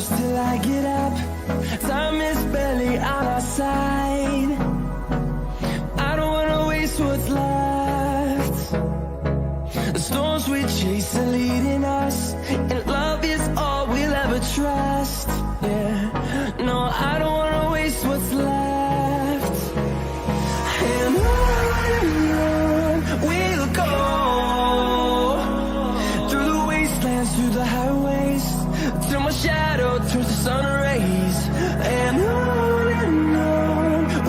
close till I get up. Time is barely on our side. I don't wanna waste what's left. The storms we chase are leading us, and love is all we'll ever trust. Yeah, no, I don't wanna waste what's left. And on we'll go, through the wastelands, through the highways, till my shadow turns to sun rays. And on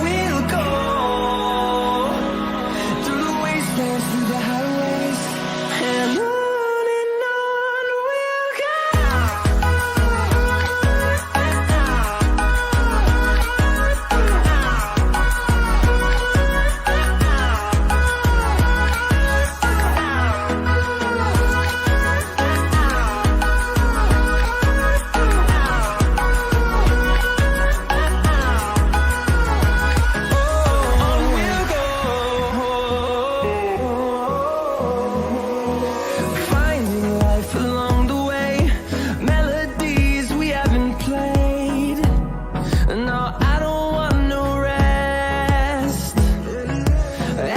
we'll go, through the wastelands, through the highways, and on we'll go. Finding life along the way, melodies we haven't played. No, I don't want no rest.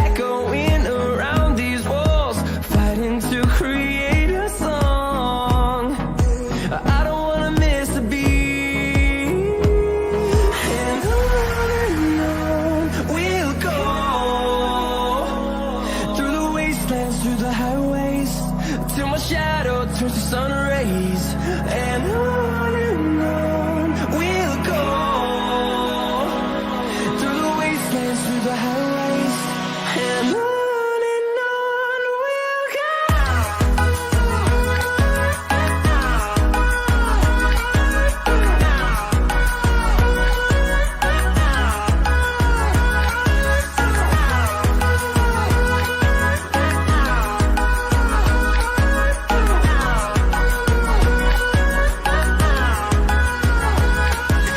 Echoing around these walls, fighting to create a song. I don't wanna miss a beat. And on we'll go, through the wastelands, through the highways, till my shadow turns to sun rays. And on we'll go, through the wastelands, through the highways, and on we'll go.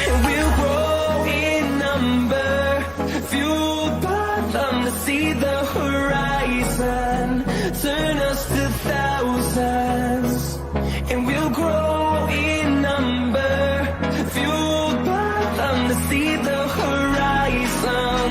And we'll grow in number, fueled by them to see the horizon, turn us to thousands. And we'll grow in number, fueled by them to see the horizon,